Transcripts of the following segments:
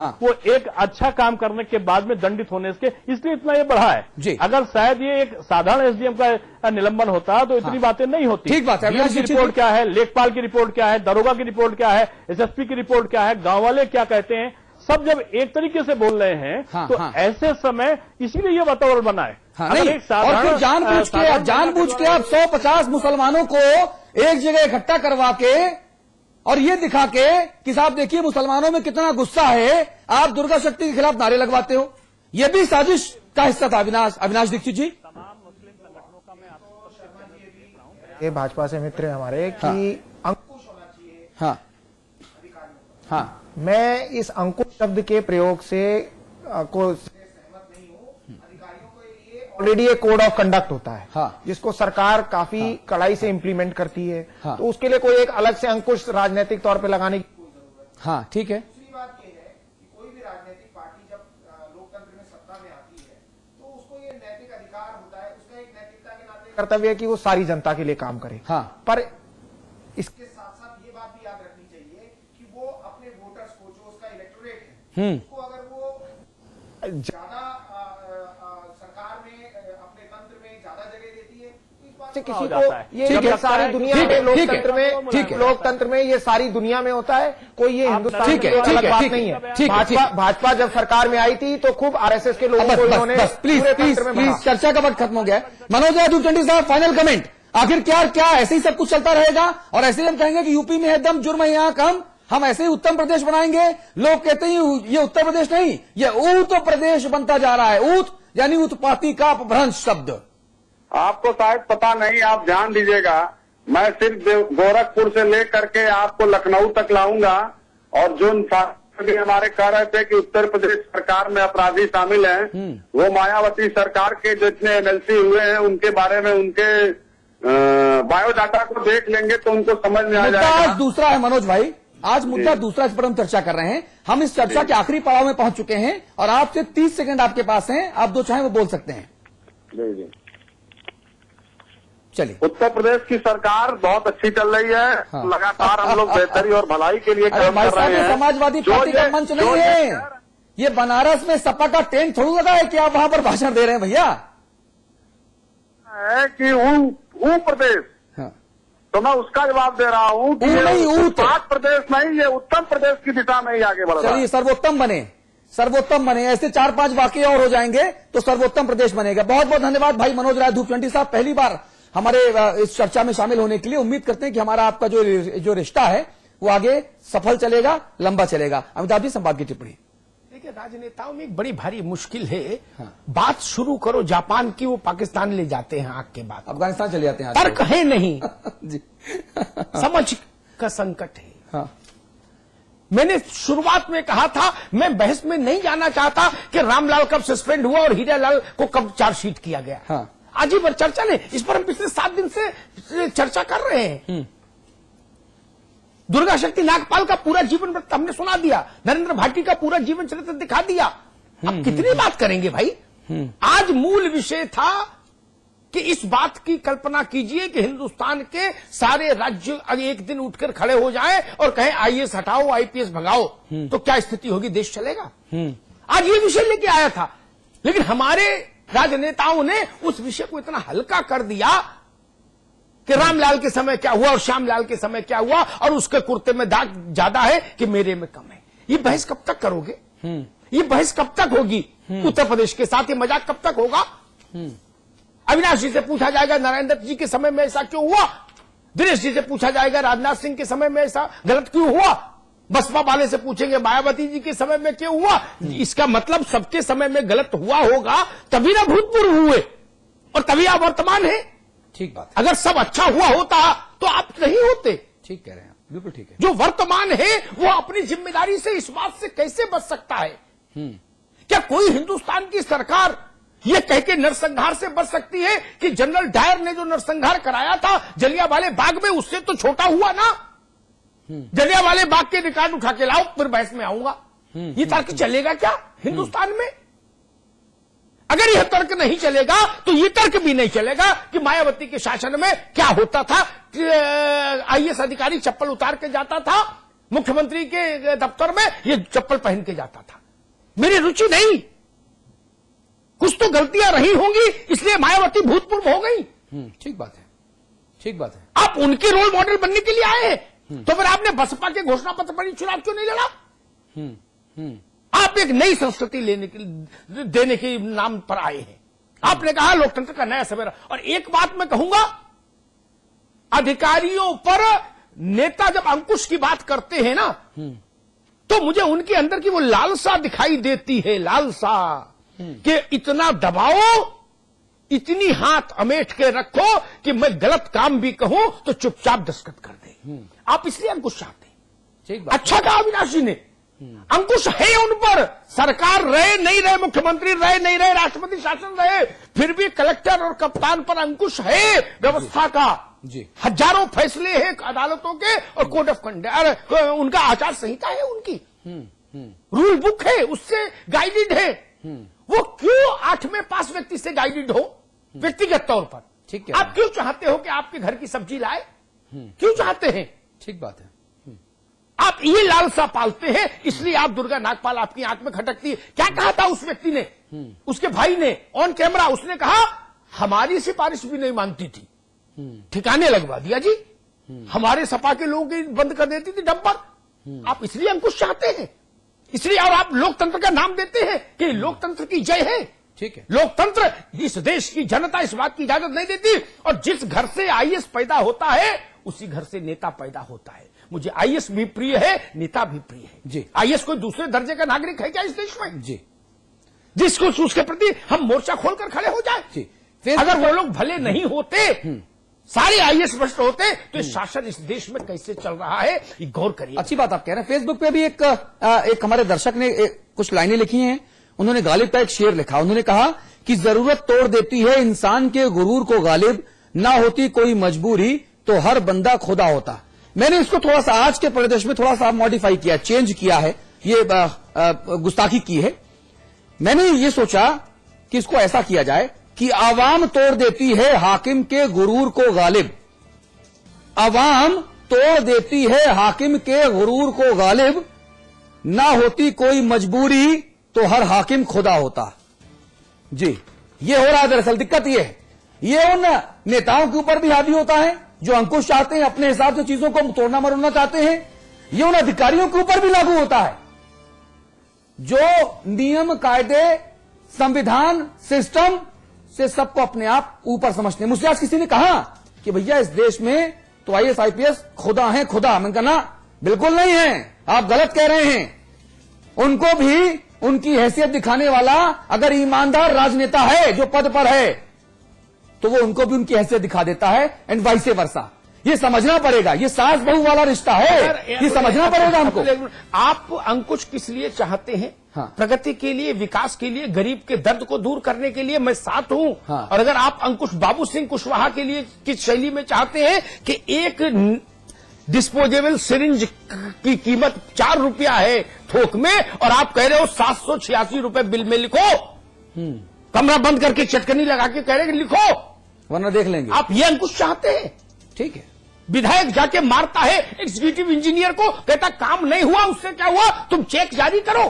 वो एक अच्छा काम करने के बाद में दंडित होने के इसलिए इतना ये बढ़ा है जी। अगर शायद ये एक साधारण एसडीएम का निलंबन होता तो इतनी बातें नहीं होती। ठीक बात है। की रिपोर्ट क्या है, लेखपाल की रिपोर्ट क्या है, दरोगा की रिपोर्ट क्या है, एसएसपी की रिपोर्ट क्या है, गांव वाले क्या कहते हैं, सब जब एक तरीके से बोल रहे हैं तो ऐसे समय इसीलिए ये वातावरण बना है। नहीं, और फिर जानबूझ के आप 150 मुसलमानों को एक जगह इकट्ठा करवा के और ये दिखा के कि साहब देखिए मुसलमानों में कितना गुस्सा है, आप दुर्गा शक्ति के खिलाफ नारे लगवाते हो। ये भी साजिश का हिस्सा था। अविनाश दीक्षित जी, ये भाजपा से मित्र हमारे कि अंकुश होना चाहिए। हाँ, मैं इस अंकुश शब्द के प्रयोग से को सहमत नहीं हूं। अधिकारियों को ये ऑलरेडी एक कोड ऑफ कंडक्ट होता है जिसको सरकार काफी कड़ाई से इंप्लीमेंट करती है। तो उसके लिए कोई एक अलग से अंकुश राजनीतिक तौर पे लगाने की कोई जरूरत नहीं। ठीक है। दूसरी बात यह है कि कोई भी राजनीतिक पार्टी जब लोकतंत्र में सत्ता में आती है तो उसको ये नैतिक अधिकार होता है, उसका एक नैतिकता के नाते कर्तव्य है कि वो सारी जनता के लिए काम करे। पर इसके साथ साथ ये बात भी याद रखनी चाहिए कि वो अपने वोटर्स को, जो उसका इलेक्टोरेट है, उसको अगर वो ज्यादा सरकार में अपने तंत्र में ज्यादा जगह देती है तो इस बात से किसी को ये सारी दुनिया में लोकतंत्र में ये सारी दुनिया में होता है। कोई ये हिंदुस्तान की अलग बात नहीं है। भाजपा जब सरकार में आई थी तो खूब आरएसएस के लोगों को इन्होंने प्लीज चर्चा का वक्त खत्म हो गया। मनोज दूबचंडी साहब, फाइनल कमेंट। आखिर क्या ऐसे ही सब कुछ चलता रहेगा और ऐसे ही हम कहेंगे कि यूपी में है दम, जुर्म है यहाँ कम, हम ऐसे ही उत्तम प्रदेश बनाएंगे? लोग कहते हैं ये उत्तर प्रदेश नहीं, ये ऊत प्रदेश बनता जा रहा है। ऊत यानी उत्पाती का अपभ्रंश शब्द। आपको शायद पता नहीं, आप ध्यान दीजिएगा, मैं सिर्फ गोरखपुर से लेकर के आपको लखनऊ तक लाऊंगा। और जो भी हमारे कह रहे थे कि उत्तर प्रदेश सरकार में अपराधी शामिल हैं, वो मायावती सरकार के जितने एमएलसी हुए हैं उनके बारे में उनके बायोडाटा को देख लेंगे तो उनको समझ में आ जाएगा। आज दूसरा है मनोज भाई, आज मुद्दा दूसरा, इस पर हम चर्चा कर रहे हैं। हम इस चर्चा के आखिरी पड़ाव में पहुंच चुके हैं और आपसे 30 सेकंड आपके पास हैं, आप जो चाहें वो बोल सकते हैं। जी चलिए। उत्तर प्रदेश की सरकार बहुत अच्छी चल रही है। लगातार हम लोग बेहतरी और भलाई के लिए काम कर रहे हैं। समाजवादी पार्टी का मंच नहीं है ये। बनारस में सपा का टेंट थोड़ी लगा है कि आप वहां पर भाषण दे रहे हैं भैया। है कि ऊ प्रदेश, तो मैं उसका जवाब दे रहा हूँ कि उत्तर प्रदेश नहीं, ये उत्तर प्रदेश की दिशा में ही आगे बढ़ रहा है। चलिए, सर्वोत्तम बने। ऐसे 4-5 वाकये और हो जाएंगे तो सर्वोत्तम प्रदेश बनेगा। बहुत बहुत धन्यवाद भाई मनोज राय धूपचंडी साहब, पहली बार हमारे इस चर्चा में शामिल होने के लिए। उम्मीद करते हैं कि हमारा आपका जो रिश्ता है वो आगे सफल चलेगा, लंबा चलेगा। अमिताभ जी, संवाद की टिप्पणी। देखिए, राजनेताओं में एक बड़ी भारी मुश्किल है। बात शुरू करो जापान की, वो पाकिस्तान ले जाते हैं, आग के बाद अफगानिस्तान चले जाते हैं। तर्क है नहीं जी। समझ का संकट है। मैंने शुरुआत में कहा था, मैं बहस में नहीं जाना चाहता कि रामलाल कब सस्पेंड हुआ और हीरालाल को कब चार्जशीट किया गया। आज ही पर चर्चा नहीं, इस पर हम पिछले 7 दिन से चर्चा कर रहे हैं। दुर्गा शक्ति नागपाल का पूरा जीवन वृत्त हमने सुना दिया, नरेंद्र भाटी का पूरा जीवन चरित्र दिखा दिया। अब कितनी बात करेंगे भाई? आज मूल विषय था कि इस बात की कल्पना कीजिए कि हिंदुस्तान के सारे राज्य एक दिन उठकर खड़े हो जाएं और कहें आईएएस हटाओ, आईपीएस भगाओ, तो क्या स्थिति होगी? देश चलेगा? आज ये विषय लेके आया था, लेकिन हमारे राजनेताओं ने उस विषय को इतना हल्का कर दिया कि रामलाल के समय क्या हुआ और श्यामलाल के समय क्या हुआ और उसके कुर्ते में दाग ज्यादा है कि मेरे में कम है। ये बहस कब तक करोगे? ये बहस कब तक होगी उत्तर प्रदेश के साथ? ये मजाक कब तक होगा? अविनाश जी से पूछा जाएगा नरेंद्र जी के समय में ऐसा क्यों हुआ, दिनेश जी से पूछा जाएगा राजनाथ सिंह के समय में ऐसा गलत क्यों हुआ, बसपा वाले से पूछेंगे मायावती जी के समय में क्यों हुआ। इसका मतलब सबके समय में गलत हुआ होगा, तभी ना भूतपूर्व हुए और तभी आप वर्तमान है। ठीक बात। अगर सब अच्छा हुआ होता तो आप नहीं होते। ठीक कह रहे हैं, बिल्कुल ठीक है। जो वर्तमान है वो अपनी जिम्मेदारी से इस बात से कैसे बच सकता है? क्या कोई हिंदुस्तान की सरकार ये कह के नरसंहार से बच सकती है कि जनरल डायर ने जो नरसंहार कराया था जलियांवाले बाग में, उससे तो छोटा हुआ ना? जलियांवाले बाग के रिकॉर्ड उठा के लाओ, फिर बहस में आऊंगा। ये तर्क चलेगा क्या हिंदुस्तान में? अगर यह तर्क नहीं चलेगा तो ये तर्क भी नहीं चलेगा कि मायावती के शासन में क्या होता था। आईएएस अधिकारी चप्पल उतार के जाता था, मुख्यमंत्री के दफ्तर में ये चप्पल पहन के जाता था। मेरी रुचि नहीं, कुछ तो गलतियां रही होंगी इसलिए मायावती भूतपूर्व हो गई। ठीक बात है, ठीक बात है। आप उनके रोल मॉडल बनने के लिए आए हैं, तो फिर आपने बसपा के घोषणा पत्र पर चुनाव क्यों नहीं लड़ा? आप एक नई संस्कृति देने के नाम पर आए हैं। आपने कहा लोकतंत्र का नया सवेरा। और एक बात मैं कहूंगा, अधिकारियों पर नेता जब अंकुश की बात करते हैं ना, तो मुझे उनके अंदर की वो लालसा दिखाई देती है, लालसा कि इतना दबाओ, इतनी हाथ अमेट के रखो कि मैं गलत काम भी कहूं तो चुपचाप दस्तखत कर दे। आप इसलिए अंकुश चाहते हैं। अच्छा कहा अविनाशी ने, अंकुश है उन पर। सरकार रहे नहीं रहे, मुख्यमंत्री रहे नहीं रहे, राष्ट्रपति शासन रहे, फिर भी कलेक्टर और कप्तान पर अंकुश है व्यवस्था का। जी, हजारों फैसले हैं अदालतों के और कोड ऑफ कंडक्ट, उनका आचार संहिता है, उनकी रूल बुक है, उससे गाइडेड है। वो क्यों 8वें पास व्यक्ति से गाइडेड हो व्यक्तिगत तौर पर? ठीक है। आप क्यों चाहते हो कि आपके घर की सब्जी लाए? क्यों चाहते हैं? ठीक बात है। आप ये लालसा पालते हैं, इसलिए आप दुर्गा नागपाल आपकी आंख में खटकती है। क्या कहा था उस व्यक्ति ने, उसके भाई ने ऑन कैमरा? उसने कहा हमारी सिफारिश भी नहीं मानती थी, ठिकाने लगवा दिया जी, हमारे सपा के लोगों की बंद कर देती थी डंपर। आप इसलिए अंकुश चाहते हैं, इसलिए। और आप लोकतंत्र का नाम देते हैं कि लोकतंत्र की जय है। ठीक है। लोकतंत्र, इस देश की जनता इस बात की इजाजत नहीं देती। और जिस घर से आईएएस पैदा होता है उसी घर से नेता पैदा होता है। मुझे आईएएस भी प्रिय है, नेता भी प्रिय है जी। आईएएस कोई दूसरे दर्जे का नागरिक है क्या इस देश में? जी, जिसको उसके प्रति हम मोर्चा खोलकर खड़े हो जाए जी। अगर वो लोग भले नहीं होते, सारे आईएएस भ्रष्ट होते, तो ये शासन इस देश में कैसे चल रहा है ये गौर करिए। अच्छी बात आप कह रहे हैं। फेसबुक पे भी एक हमारे दर्शक ने कुछ लाइनें लिखी हैं। उन्होंने गालिब का एक शेर लिखा। उन्होंने कहा कि जरूरत तोड़ देती है इंसान के गुरूर को गालिब, ना होती कोई मजबूरी तो हर बंदा खुदा होता। मैंने इसको थोड़ा सा आज के परिदृश्य में थोड़ा सा मॉडिफाई किया, चेंज किया है, ये गुस्ताखी की है। मैंने ये सोचा कि इसको ऐसा किया जाए कि आवाम तोड़ देती है हाकिम के गुरूर को गालिब, आवाम तोड़ देती है हाकिम के गुरूर को गालिब, ना होती कोई मजबूरी तो हर हाकिम खुदा होता। जी, ये हो रहा है। दरअसल दिक्कत ये है, ये उन नेताओं के ऊपर भी हावी होता है जो अंकुश चाहते हैं, अपने हिसाब से चीजों को तोड़ना मरोड़ना चाहते हैं। ये उन अधिकारियों के ऊपर भी लागू होता है जो नियम, कायदे, संविधान, सिस्टम से सबको अपने आप ऊपर समझते हैं। मुझसे आज किसी ने कहा कि भैया इस देश में तो आईएएस आईपीएस खुदा हैं, खुदा। मैंने कहा ना, बिल्कुल नहीं है, आप गलत कह रहे हैं। उनको भी उनकी हैसियत दिखाने वाला अगर ईमानदार राजनेता है जो पद पर है तो वो उनको भी उनकी हैसियत दिखा देता है, एंड वाइस वर्सा। ये समझना पड़ेगा, ये सास बहू वाला रिश्ता है, ये समझना पड़ेगा हमको। आप अंकुश किस लिए चाहते हैं? हाँ। प्रगति के लिए, विकास के लिए, गरीब के दर्द को दूर करने के लिए मैं साथ हूं। हाँ। और अगर आप अंकुश बाबू सिंह कुशवाहा के लिए किस शैली में चाहते हैं कि एक डिस्पोजेबल सिरिंज की कीमत 4 रुपया है थोक में, और आप कह रहे हो 786 रुपए बिल में लिखो, कमरा बंद करके चटकनी लगा के कह रहे हैं लिखो, वरना देख लेंगे। आप ये अंकुश चाहते हैं? ठीक है। विधायक जाके मारता है एग्जीक्यूटिव इंजीनियर को, कहता काम नहीं हुआ, उससे क्या हुआ, तुम चेक जारी करो।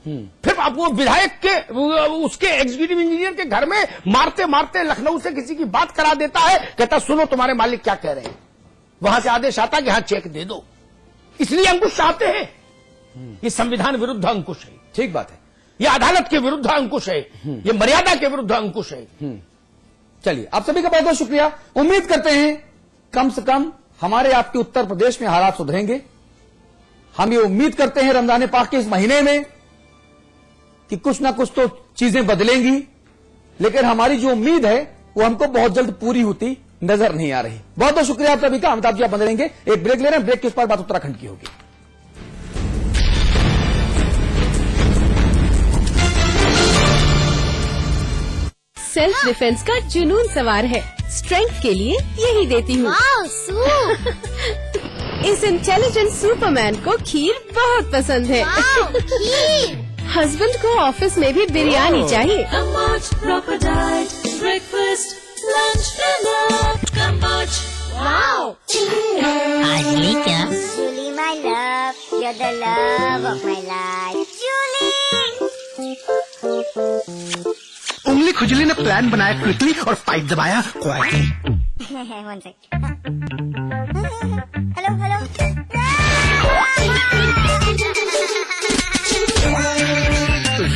फिर आप वो विधायक के उसके एग्जीक्यूटिव इंजीनियर के घर में मारते मारते लखनऊ से किसी की बात करा देता है, कहता सुनो तुम्हारे मालिक क्या कह रहे हैं। वहां से आदेश आता कि हाँ चेक दे दो। इसलिए अंकुश चाहते हैं। ये संविधान विरुद्ध अंकुश है। ठीक बात है। ये अदालत के विरुद्ध अंकुश है, ये मर्यादा के विरुद्ध अंकुश है। चलिए, आप सभी का बहुत बहुत शुक्रिया। उम्मीद करते हैं कम से कम हमारे आपके उत्तर प्रदेश में हालात सुधरेंगे। हम ये उम्मीद करते हैं रमजान पाक के इस महीने में कि कुछ ना कुछ तो चीजें बदलेंगी, लेकिन हमारी जो उम्मीद है वो हमको बहुत जल्द पूरी होती नजर नहीं आ रही। बहुत बहुत शुक्रिया आप सभी का। अमिताभ जी आप बंद रहेंगे, एक ब्रेक ले रहे हैं, ब्रेक के इस पर बात उत्तराखंड की होगी। सेल्फ डिफेंस का जुनून सवार है, स्ट्रेंथ के लिए यही देती हूँ। इस इंटेलिजेंट सुपरमैन को खीर बहुत पसंद है। हस्बैंड को ऑफिस में भी बिरयानी चाहिए। Kamboj proper diet, breakfast, lunch, dinner. Kamboj आजली क्या? Julie, my love, you're the love of my life. Julie! उंगली खुजली ने प्लान बनाया क्विकली और पाइप दबाया quietly. One sec. Hello.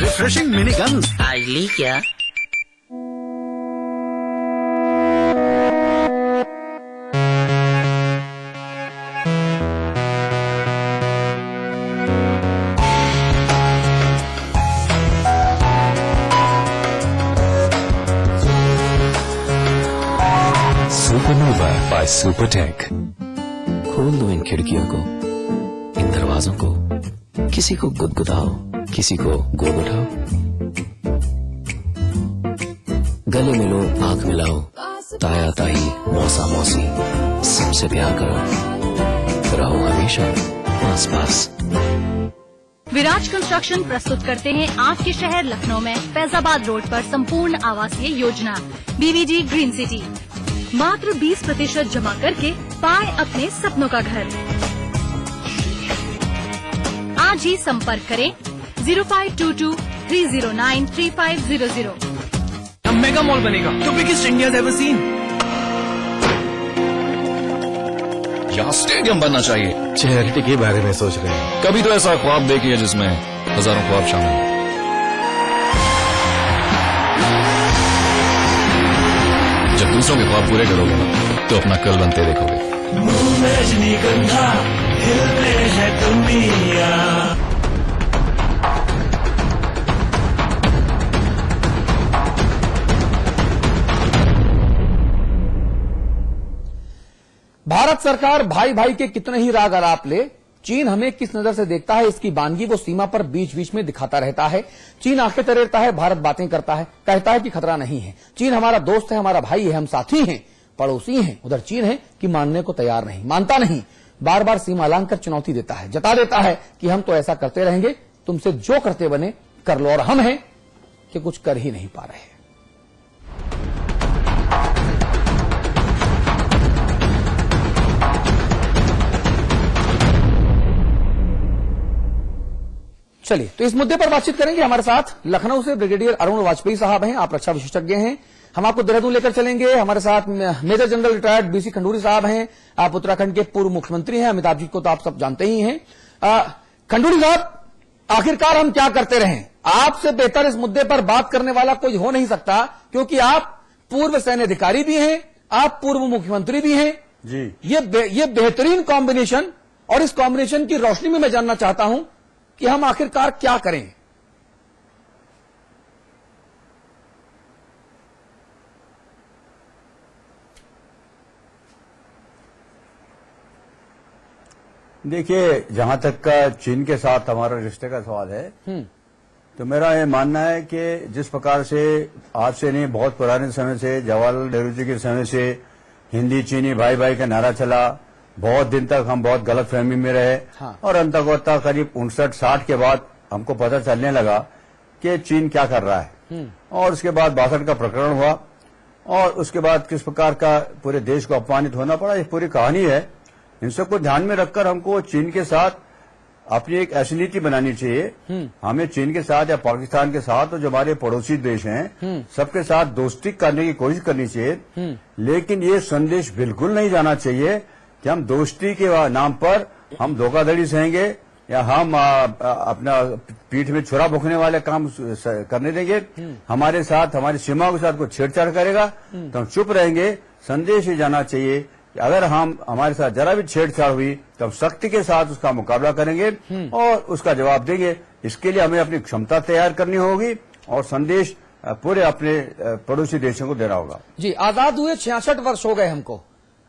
Refreshing mini guns. आजली क्या? Supernova by Supertech. खोल दो इन खिड़कियों को, इन दरवाजों को, किसी को गुदगुदाओ, किसी को गोद उठाओ, गले मिलो, आंख मिलाओ, ताया ताई, मौसा मौसी, सबसे प्यार करो, रहो हमेशा पास पास। विराज कंस्ट्रक्शन प्रस्तुत करते हैं आपके शहर लखनऊ में फैजाबाद रोड पर संपूर्ण आवासीय योजना BVG ग्रीन सिटी। मात्र 20% जमा करके पाए अपने सपनों का घर। आज ही संपर्क करें 0522-309-3500। अब मेगा मॉल बनेगा, the biggest India ever seen. यहाँ स्टेडियम बनना चाहिए। चैरिटी के बारे में सोच रहे हैं? कभी तो ऐसा ख्वाब देखिए जिसमें हजारों ख्वाब शामिल हैं। जब दूसरों के ख्वाब पूरे करोगे ना, तो अपना कल बनते देखोगे। रजनीगंधा हिल में है दुनिया। भारत सरकार भाई भाई के कितने ही राग आलाप ले, चीन हमें किस नजर से देखता है इसकी वानगी वो सीमा पर बीच बीच में दिखाता रहता है। चीन आंखें तरेरता है, भारत बातें करता है, कहता है कि खतरा नहीं है। चीन हमारा दोस्त है, हमारा भाई है, हम साथी हैं, पड़ोसी हैं। उधर चीन है कि मानने को तैयार नहीं, मानता नहीं, बार बार सीमा लांघकर चुनौती देता है, जता देता है कि हम तो ऐसा करते रहेंगे, तुमसे जो करते बने कर लो। और हम हैं कि कुछ कर ही नहीं पा रहे। चलिए तो इस मुद्दे पर बातचीत करेंगे। हमारे साथ लखनऊ से ब्रिगेडियर अरुण वाजपेयी साहब हैं, आप रक्षा विशेषज्ञ हैं। हम आपको देहरादून लेकर चलेंगे। हमारे साथ major general retired BC Khanduri साहब हैं, आप उत्तराखंड के पूर्व मुख्यमंत्री हैं। अमिताभ जी को तो आप सब जानते ही हैं। खंडूरी साहब, आखिरकार हम क्या करते रहें? आपसे बेहतर इस मुद्दे पर बात करने वाला कोई हो नहीं सकता, क्योंकि आप पूर्व सैन्य अधिकारी भी हैं, आप पूर्व मुख्यमंत्री भी हैं जी। ये बेहतरीन कॉम्बिनेशन, और इस कॉम्बिनेशन की रोशनी में मैं जानना चाहता हूं कि हम आखिरकार क्या करें। देखिए, जहां तक का चीन के साथ हमारा रिश्ते का सवाल है, तो मेरा ये मानना है कि जिस प्रकार से आज से नहीं, बहुत पुराने समय से, जवाहरलाल नेहरू जी के समय से हिंदी चीनी भाई भाई का नारा चला, बहुत दिन तक हम बहुत गलतफहमी में रहे। और अंततः करीब 59-60 के बाद हमको पता चलने लगा कि चीन क्या कर रहा है। और उसके बाद 62 का प्रकरण हुआ, और उसके बाद किस प्रकार का पूरे देश को अपमानित होना पड़ा, ये पूरी कहानी है। इन सबको ध्यान में रखकर हमको चीन के साथ अपनी एक ऐसी नीति बनानी चाहिए। हमें चीन के साथ या पाकिस्तान के साथ, और जो हमारे पड़ोसी देश हैं, सबके साथ दोस्ती करने की कोशिश करनी चाहिए। लेकिन ये संदेश बिल्कुल नहीं जाना चाहिए कि हम दोस्ती के नाम पर हम धोखाधड़ी सहेंगे, या हम अपना पीठ में छुरा भोंकने वाले काम करने देंगे। हमारे साथ, हमारी सीमाओं के साथ कोई छेड़छाड़ करेगा तो हम चुप रहेंगे। संदेश ये जाना चाहिए कि अगर हमारे साथ जरा भी छेड़छाड़ हुई तो हम सख्ती के साथ उसका मुकाबला करेंगे और उसका जवाब देंगे। इसके लिए हमें अपनी क्षमता तैयार करनी होगी और संदेश पूरे अपने पड़ोसी देशों को देना होगा। जी, आजाद हुए 66 वर्ष हो गए हमको।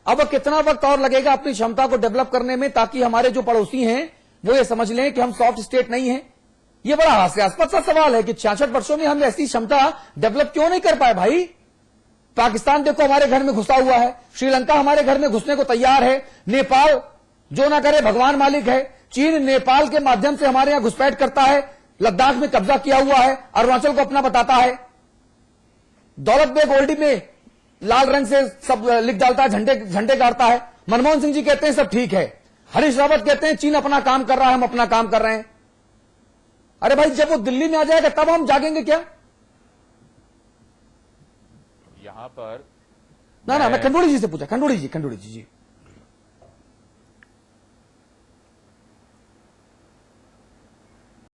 अब कितना वक्त और लगेगा अपनी क्षमता को डेवलप करने में, ताकि हमारे जो पड़ोसी हैं वो ये समझ लें कि हम सॉफ्ट स्टेट नहीं हैं? ये बड़ा हास्यास्पद सा सवाल है कि 66 वर्षों में हम ऐसी क्षमता डेवलप क्यों नहीं कर पाए भाई। पाकिस्तान देखो हमारे घर में घुसा हुआ है, श्रीलंका हमारे घर में घुसने को तैयार है, नेपाल जो ना करे भगवान मालिक है, चीन नेपाल के माध्यम से हमारे यहां घुसपैठ करता है, लद्दाख में कब्जा किया हुआ है, अरुणाचल को अपना बताता है, दौलत बेग ओल्डी में लाल रंग से सब लिख डालता है, झंडे झंडे गाड़ता है। मनमोहन सिंह जी कहते हैं सब ठीक है, हरीश रावत कहते हैं चीन अपना काम कर रहा है, हम अपना काम कर रहे हैं। अरे भाई, जब वो दिल्ली में आ जाएगा तब हम जागेंगे क्या? यहां पर ना, मैं खंडूड़ी जी से पूछा, खंडूड़ी जी जी।